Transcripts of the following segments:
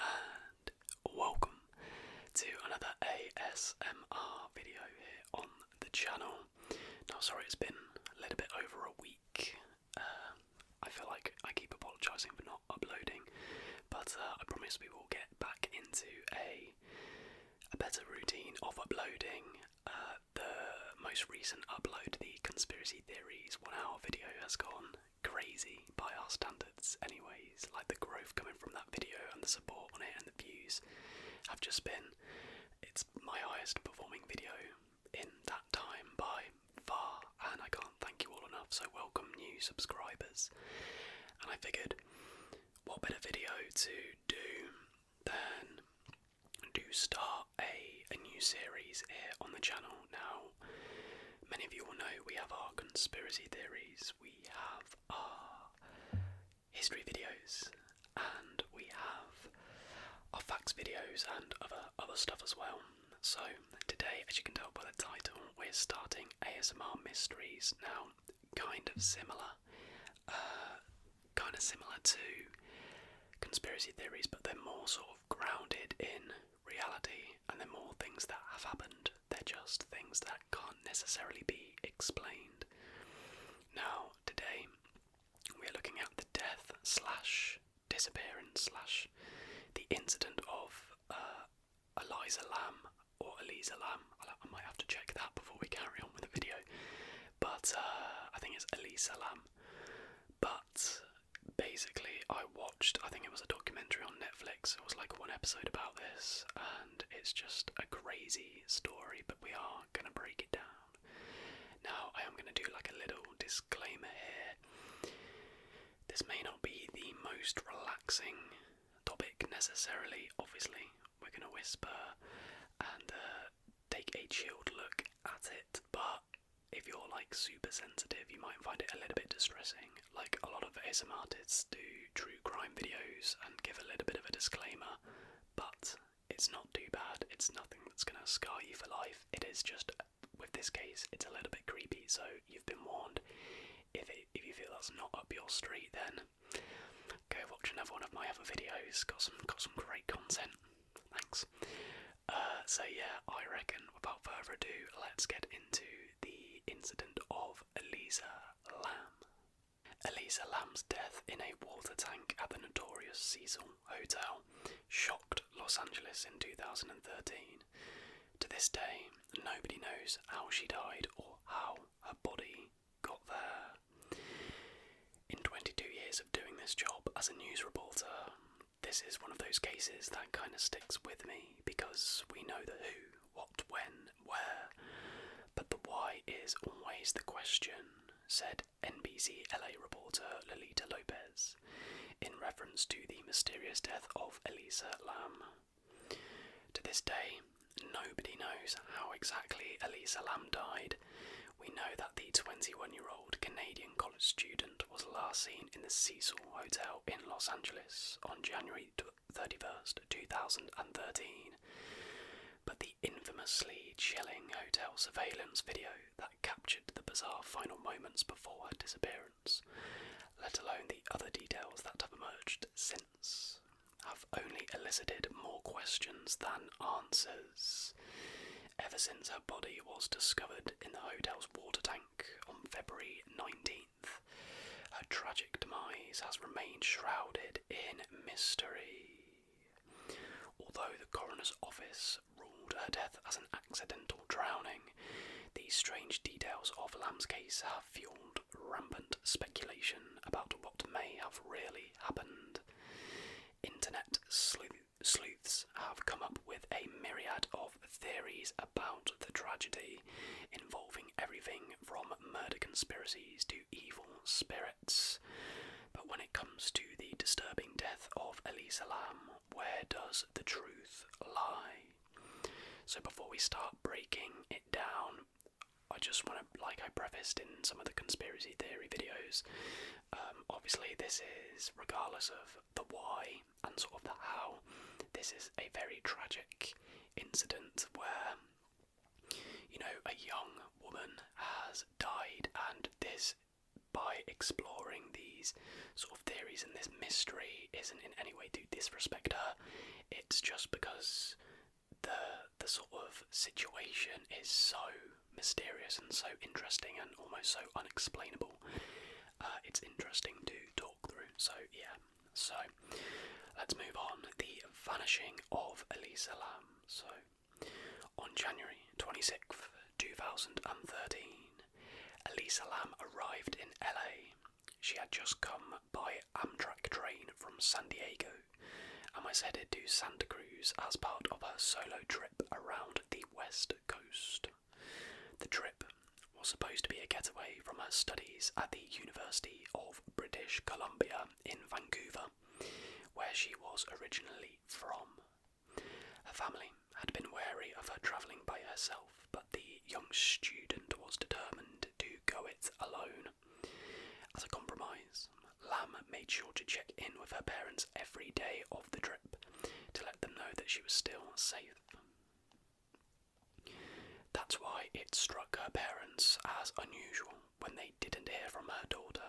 and welcome to another ASMR video here on the channel. Now, sorry, it's been a little bit over a week. I feel like I keep apologising for not uploading, but I promise we will get back into a better routine of uploading. The most recent upload, the conspiracy theories 1 hour video, has gone crazy by our standards anyways. Like, the growth coming from that video and the support on it and the views have just been, it's my highest performing video in that time by far, and I can't thank you all enough. So welcome new subscribers, and I figured what better video to do than to start a new series here on the channel. Now, many of you will know we have our conspiracy theories, we have our history videos, and we have our facts videos and other stuff as well. So today, as you can tell by the title, we're starting ASMR mysteries. Now, kind of similar to conspiracy theories, but they're more sort of grounded in reality, and they're more things that have happened. They're just things that can't necessarily be explained. Now, today we're looking at the death slash disappearance slash the incident of Elisa Lam, or Elisa Lam. I might have to check that before we carry on with the video, but I think it's Elisa Lam. But basically, I think it was a documentary on Netflix. It was like one episode about this, and it's just a crazy story, but we are going to break it down. Now, I am going to do like a little disclaimer here. This may not be the most relaxing topic necessarily. Obviously, we're going to whisper and take a chilled look at it, but if you're like super sensitive, you might find it a little bit distressing. Like, a lot of ASMR artists do true crime videos and give a little bit of a disclaimer, but it's not too bad. It's nothing that's going to scar you for life. It is just, with this case, it's a little bit creepy, so you've been warned. If you feel that's not up your street, then go watch another one of my other videos. Got some great content. Thanks. So yeah, I reckon without further ado, let's get into the incident of Elisa Lam. Elisa Lam's death in a water tank at the notorious Cecil Hotel shocked Los Angeles in 2013. To this day, nobody knows how she died or how her body got there. In 22 years of doing this job as a news reporter, this is one of those cases that kind of sticks with me, because we know the who, what, when, where, but the why is always the question, said NBC LA reporter Lolita Lopez, in reference to the mysterious death of Elisa Lam. To this day, nobody knows how exactly Elisa Lam died. We know that the 21-year-old Canadian college student was last seen in the Cecil Hotel in Los Angeles on January 31st, 2013. But the infamously chilling hotel surveillance video that captured the bizarre final moments before her disappearance, let alone the other details that have emerged since, have only elicited more questions than answers. Ever since her body was discovered in the hotel's water tank on February 19th, her tragic demise has remained shrouded in mystery. Although the coroner's office ruled her death as an accidental drowning, these strange details of Lam's case have fueled rampant speculation about what may have really happened. Internet sleuths have come up with a myriad of theories about the tragedy, involving everything from murder conspiracies to evil spirits. But when it comes to the disturbing death of Elisa Lam, where does the truth lie? So before we start breaking it down, I just want to, like I prefaced in some of the conspiracy theory videos, obviously this is, regardless of the why and sort of the how, this is a very tragic incident where, you know, a young woman has died, and this, by exploring these sort of theories and this mystery, isn't in any way to disrespect her. it's just because the sort of situation is so mysterious and so interesting and almost so unexplainable. It's interesting to talk through. So yeah, so let's move on. The vanishing of Elisa Lam. So on January 26th, 2013, Elisa Lam arrived in LA. She had just come by Amtrak train from San Diego and was headed to Santa Cruz as part of her solo trip around the West Coast. The trip was supposed to be a getaway from her studies at the University of British Columbia in Vancouver, where she was originally from. Her family had been wary of her travelling by herself, but the young student was determined to go it alone. As a compromise, Lam made sure to check in with her parents every day of the trip to let them know that she was still safe. That's why it struck her parents as unusual when they didn't hear from their daughter,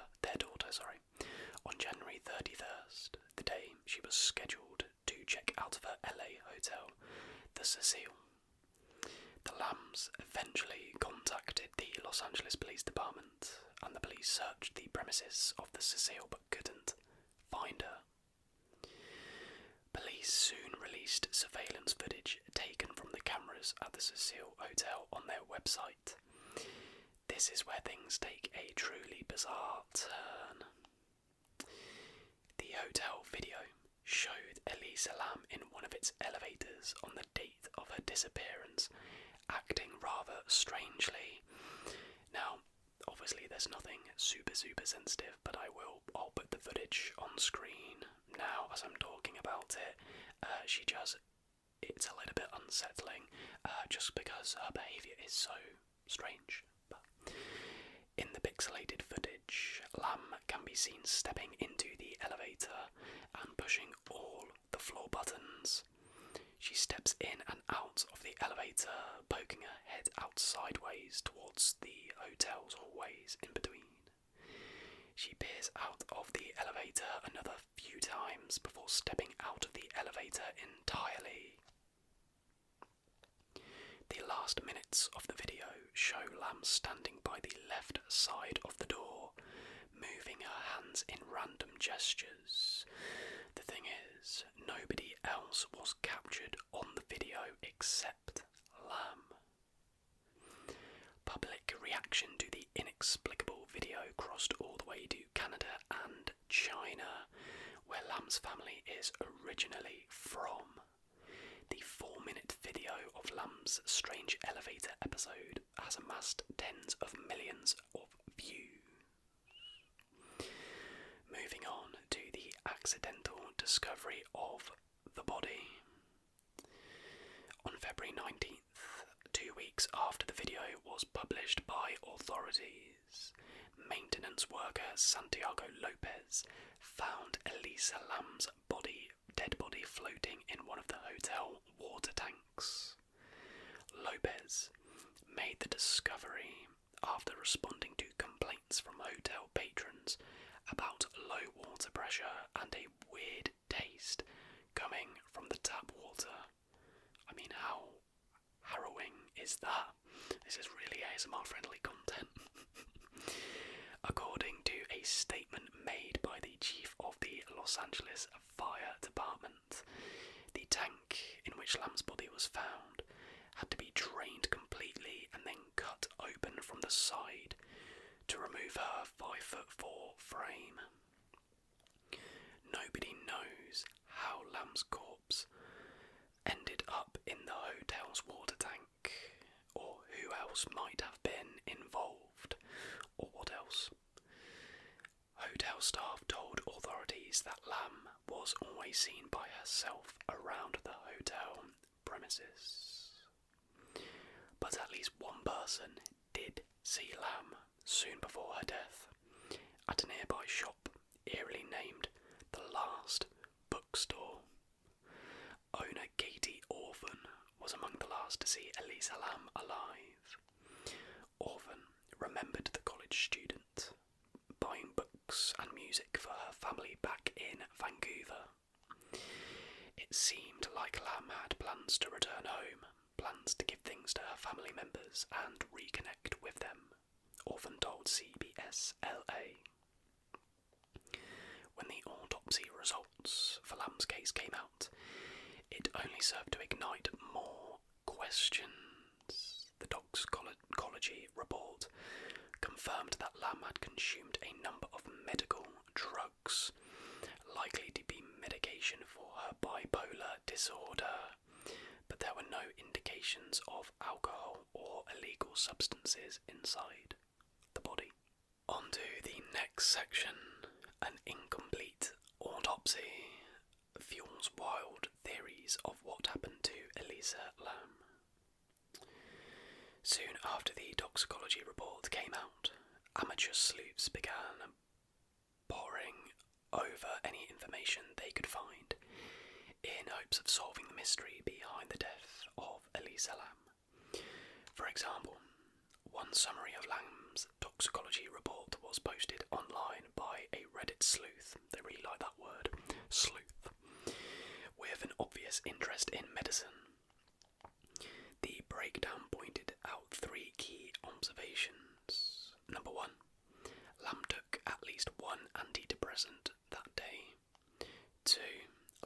on January 31st, the day she was scheduled to check out of her LA hotel, the Cecil. The Lams eventually contacted the Los Angeles Police Department, and the police searched the premises of the Cecil but couldn't find her. Police soon released surveillance footage taken from the cameras at the Cecil Hotel on their website. This is where things take a truly bizarre turn. The hotel video showed Elisa Lam in one of its elevators on the date of her disappearance, acting rather strangely. Now, obviously there's nothing super sensitive, but I'll put the footage on screen now as I'm talking about it. It's a little bit unsettling, just because her behaviour is so strange. But in the pixelated footage, Lam can be seen stepping into the elevator and pushing all the floor buttons. She steps in and out of the elevator, poking her head out sideways towards the hotel's hallways in between. She peers out of the elevator another few times before stepping out of the elevator entirely. The last minutes of the video show Lam standing by the left side of the door, moving her hands in random gestures. The thing is, nobody else was captured on the video except Lam. Public reaction to the inexplicable video crossed all the way to Canada and China, where Lam's family is originally from. The 4-minute video of Lam's strange elevator episode has amassed tens of millions of views. Moving on to the accidental discovery of the body. On February 19th, 2 weeks after the video was published by authorities, maintenance worker Santiago Lopez found Elisa Lam's dead body floating in one of the hotel water tanks. Lopez made the discovery after responding to complaints from hotel patrons about low water pressure and a weird taste coming from the tap water. I mean, how harrowing is that? This is really ASMR friendly content. According to a statement made by the chief of the Los Angeles Fire Department, the tank in which Lam's body was found had to be drained completely and then cut open from the side to remove her 5'4" frame. Nobody knows how Lam's corpse ended up in the hotel's water tank, or who else might have been involved, or what else. Hotel staff told authorities that Lam was always seen by herself around the hotel premises. But at least one person did see Lam soon before her death, at a nearby shop eerily named The Last Bookstore. Owner Katie Orphan was among the last to see Elisa Lam alive. Orphan remembered the college student, buying books and music for her family back in Vancouver. It It seemed like Lam had plans to return home, plans to give things to her family members and reconnect with them, Orphan told CBS LA. When the autopsy results for Lam's case came out, it only served to ignite more questions. The toxicology report confirmed that Lam had consumed a number of medical drugs, likely to be medication for her bipolar disorder, but there were no indications of alcohol or illegal substances inside the body. On to the next section. An incomplete autopsy fuels wild theories of what happened to Elisa Lam. Soon after the toxicology report came out, amateur sleuths began poring over any information they could find in hopes of solving the mystery behind the death of Elisa Lam. For example, one summary of Lam's toxicology report was posted online by a Reddit sleuth, they really like that word, sleuth, with an obvious interest in medicine. The breakdown pointed out 3 key observations. Number 1, Lam took at least one antidepressant that day. 2,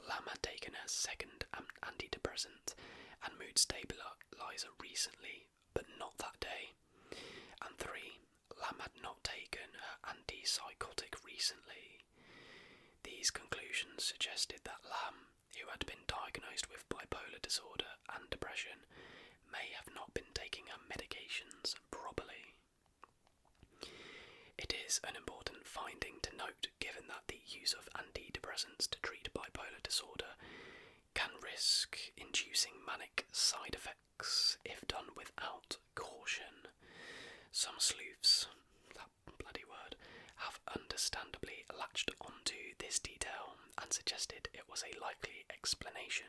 Lam had taken her second antidepressant and mood stabilizer recently, but not that day. And 3, Lam had not taken her antipsychotic recently. These conclusions suggested that Lam, who had been diagnosed with bipolar disorder and depression, may have not been taking her medications properly. It is an important finding to note, given that the use of antidepressants to treat bipolar disorder can risk inducing manic side effects if done without caution. Some sleuths, that bloody word, have understandably latched onto this detail and suggested it was a likely explanation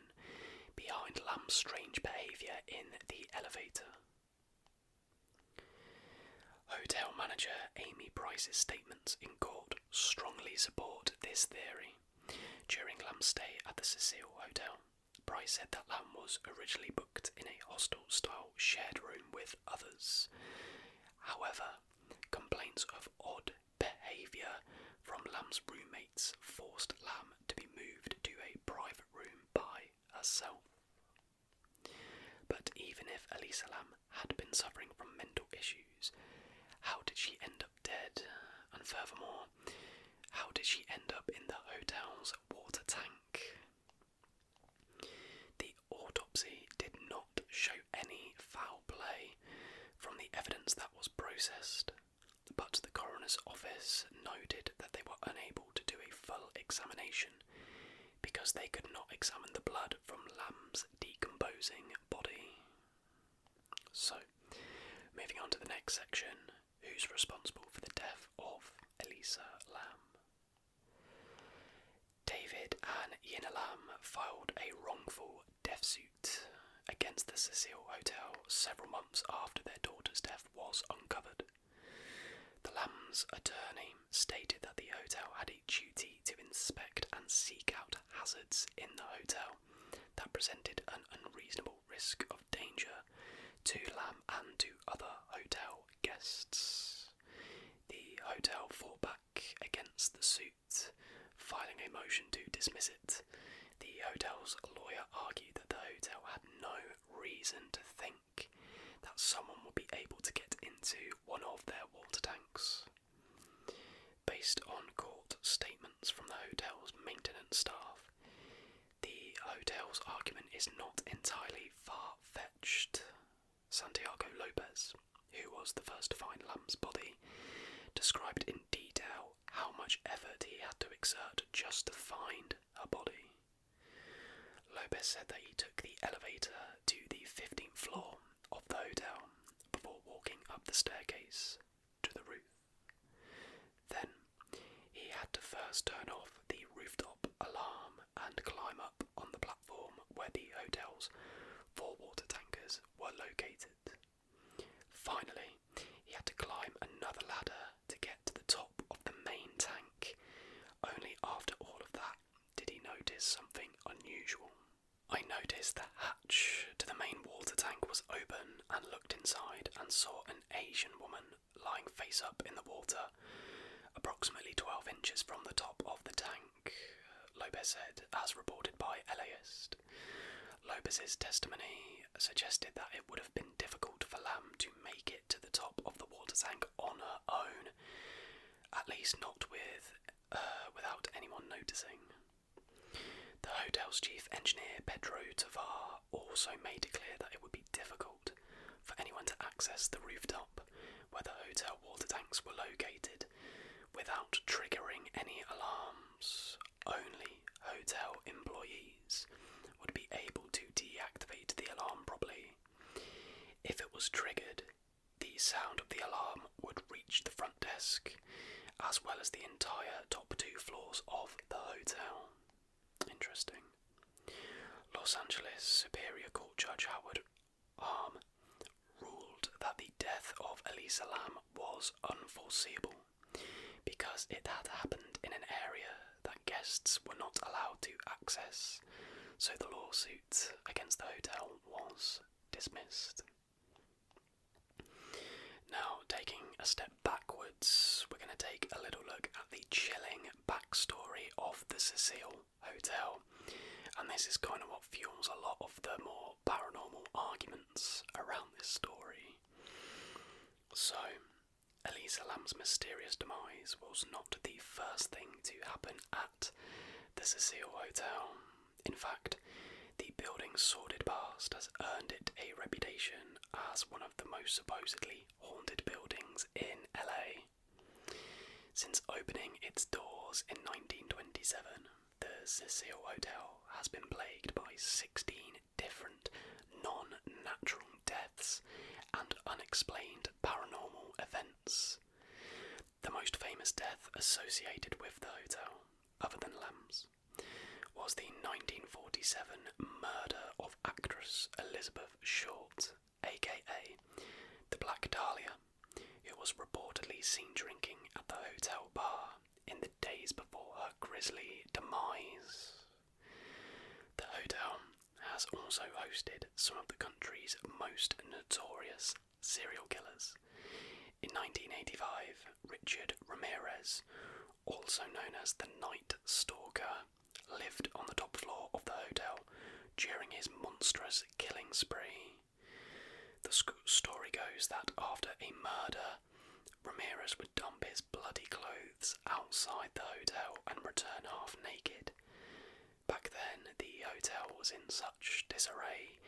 behind Lam's strange behaviour in the elevator. Hotel manager Amy Price's statements in court strongly support this theory. During Lam's stay at the Cecil Hotel, Price said that Lam was originally booked in a hostel-style shared room with others. However, complaints of odd behaviour from Lam's roommates forced Lam to be moved to a private room by herself. But even if Elisa Lam had been suffering from mental issues, how did she end up dead? And furthermore, how did she end up in the hotel's water tank? The autopsy did not show any foul play from the evidence that was processed, but the coroner's office noted that they were unable to do a full examination because they could not examine the blood from Lam's decomposing body. So, moving on to the next section, who's responsible for the death of Elisa Lam? David and Yina Lam filed a wrongful death suit against the Cecil Hotel several months after their daughter's death was uncovered. The Lams' attorney stated that the hotel had a duty to inspect and seek out hazards in the hotel that presented an unreasonable risk of danger to Lam and to other hotel guests. The hotel fought back against the suit, filing a motion to dismiss it. The hotel's lawyer argued that the hotel had no reason to think that someone would be able to get into one of their water tanks. Based on court statements from the hotel's maintenance staff, the hotel's argument is not entirely far-fetched. Santiago Lopez, who was the first to find Lam's body, described in detail how much effort he had to exert just to find her body. Lopez said that he took the elevator to the 15th floor of the hotel before walking up the staircase to the roof. Then, he had to first turn off the rooftop alarm and climb up on the platform where the hotel's 4 water tankers were located. Finally, he had to climb another ladder to get to the top of the main tank. Only after all of that did he notice something unusual. I noticed the hatch to the main water tank was open and looked inside and saw an Asian woman lying face up in the water, approximately 12 inches from the top of the tank, Lopez said, as reported by LAist. Lopez's testimony suggested that it would have been difficult for Lam to make it to the top of the water tank on her own, at least not without anyone noticing. The hotel's chief engineer, Pedro Tovar, also made it clear that it would be difficult for anyone to access the rooftop where the hotel water tanks were located without triggering any alarms. Only hotel employees would be able to deactivate the alarm properly. If it was triggered, the sound of the alarm would reach the front desk, as well as the entire top 2 floors of the hotel. Interesting. Los Angeles Superior Court Judge Howard Arm ruled that the death of Elisa Lam was unforeseeable because it had happened in an area that guests were not allowed to access, so the lawsuit against the hotel was dismissed. Now, taking a step backwards, we're going to take a little look at the chilling backstory of the Cecil Hotel, and this is kind of what fuels a lot of the more paranormal arguments around this story. So, Elisa Lam's mysterious demise was not the first thing to happen at the Cecil Hotel. In fact, the building's sordid past has earned it a reputation as one of the most supposedly haunted buildings in LA. Since opening its doors in 1927, the Cecil Hotel has been plagued by 16 different non-natural deaths and unexplained paranormal events. The most famous death associated with the hotel, other than Lam's, was the 1947 murder of actress Elizabeth Short, aka the Black Dahlia, who was reportedly seen drinking at the hotel bar in the days before her grisly demise. The hotel has also hosted some of the country's most notorious serial killers. In 1985, Richard Ramirez, also known as the Night Stalker, lived on the top floor of the hotel during his monstrous killing spree. The story goes that after a murder, Ramirez would dump his bloody clothes outside the hotel and return half naked. Back then, the hotel was in such disarray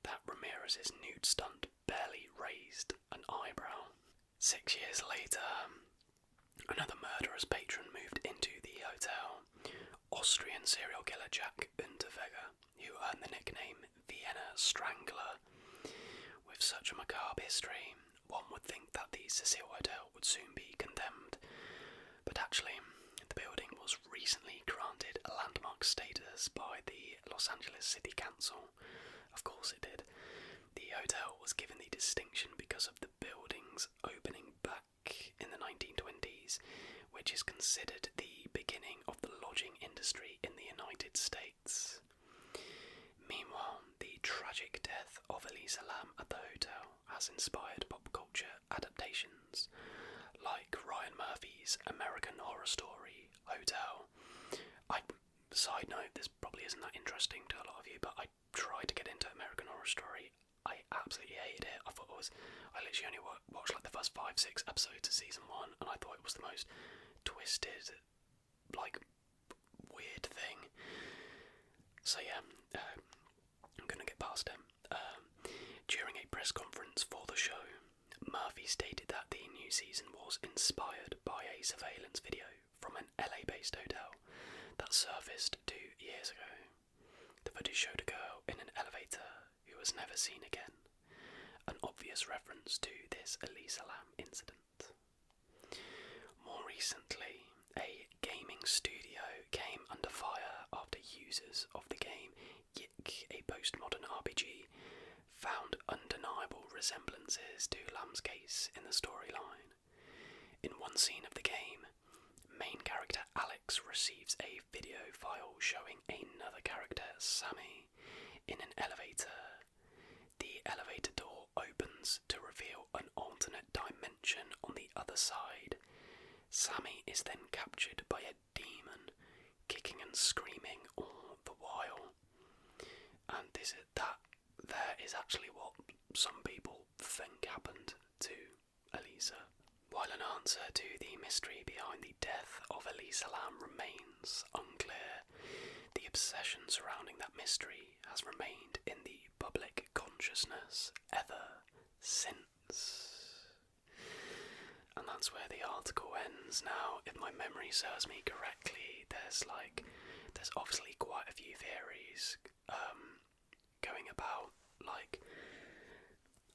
that Ramirez's nude stunt barely raised an eyebrow. 6 years later, another murderous patron moved into the hotel, Austrian serial killer Jack Unterweger, who earned the nickname Vienna Strangler. With such a macabre history, one would think that the Cecil Hotel would soon be condemned, but actually, the building was recently granted a landmark status by the Los Angeles City Council. Of course it did. The hotel was given the distinction because of the building's opening back in the 1920s, which is considered the beginning of the lodging industry in the United States. Meanwhile, the tragic death of Elisa Lam at the hotel has inspired pop culture adaptations, like Ryan Murphy's American Horror Story Hotel. Side note, this probably isn't that interesting to a lot of you, but I tried to get into American Horror Story. I absolutely hated it. I literally only watched like the first 5-6 episodes of season 1, and I thought it was the most twisted, weird thing. So yeah, I'm gonna get past it. During a press conference for the show, Murphy stated that the new season was inspired by a surveillance video from an LA-based hotel that surfaced 2 years ago. The footage showed a girl in an elevator who was never seen again, an obvious reference to this Elisa Lam incident. More recently, a gaming studio came under fire after users of the game Yik, a post-modern RPG, found undeniable resemblances to Lam's case in the storyline. In one scene of the game, main character Alex receives a video file showing another character, Sammy, in an elevator. The elevator door opens to reveal an alternate dimension on the other side. Sammy is then captured by a demon, kicking and screaming all the while. And there is actually what some people think happened to Elisa. While an answer to the mystery behind the death of Elisa Lam remains unclear, the obsession surrounding that mystery has remained in the public consciousness ever since. And that's where the article ends. Now, if my memory serves me correctly, there's obviously quite a few theories going about. Like,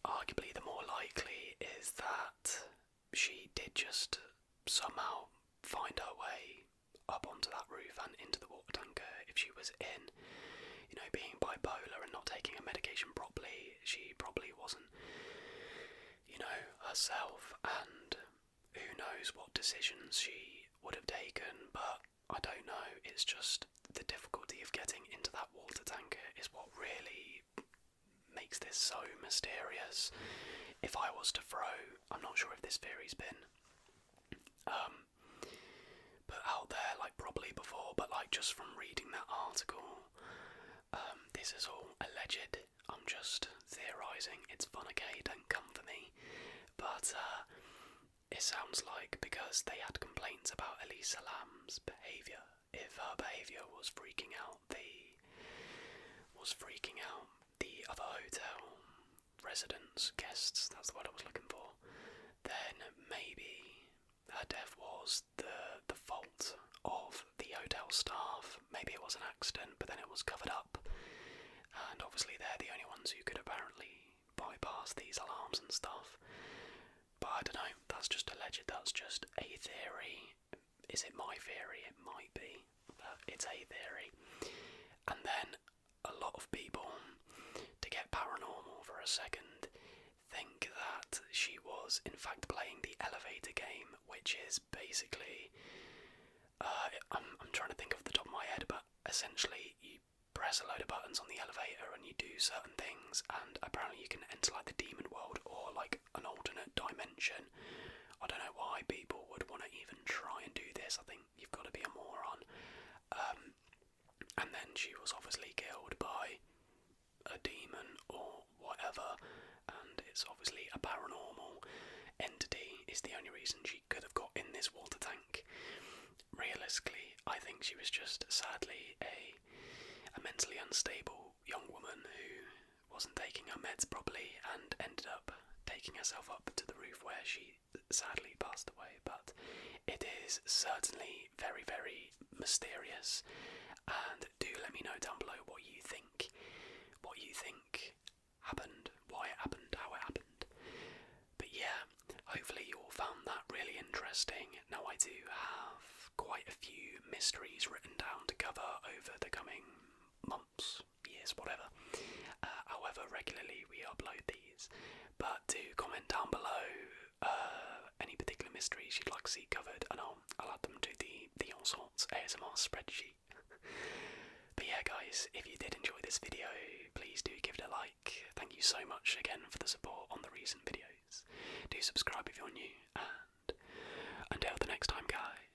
arguably the more likely is that she did just somehow find her way up onto that roof and into the water tanker. If she was in, being bipolar and not taking her medication properly, she probably wasn't, herself, and who knows what decisions she would have taken. But I don't know, it's just the difficulty of getting into that water tanker is what really makes this so mysterious. If I was to throw, I'm not sure if this theory's been put out there probably before, but just from reading that article, this is all alleged. I'm just theorising. It's fun, okay? Don't come for me. But it sounds like because they had complaints about Elisa Lam's behaviour, if her behaviour was freaking out the other hotel residents, guests, that's the word I was looking for, then maybe her death was the fault of the hotel staff. Maybe it was an accident, but then it was covered up, and obviously they're the only ones who could apparently bypass these alarms and stuff. But I don't know, that's just alleged, that's just a theory. Is it my theory? It might be, but it's a theory. And then a lot of people, to get paranormal for a second, think that she was in fact playing the elevator game, which is basically, I'm trying to think off the top of my head, but essentially you press a load of buttons on the elevator and you do certain things, and apparently you can enter the demon world or an alternate dimension. I don't know why people would want to even try and do this. I think you've got to be a moron. And then she was obviously killed by a demon or whatever, and it's obviously a paranormal entity is the only reason she could have got in this water tank. Realistically, I think she was just sadly a mentally unstable young woman who wasn't taking her meds properly and ended up taking herself up to the roof where she sadly passed away. But it is certainly very, very mysterious, and do let me know down below what you think happened, why it happened, how it happened. But yeah, hopefully you all found that really interesting. Now I do have quite a few mysteries written down to cover over the coming months, years, whatever. However regularly we upload these. But do comment down below any particular mysteries you'd like to see covered, and I'll add them to the All Sorts ASMR spreadsheet. But yeah guys, if you did enjoy this video, please do give it a like. Thank you so much again for the support on the recent videos. Do subscribe if you're new, and until the next time guys.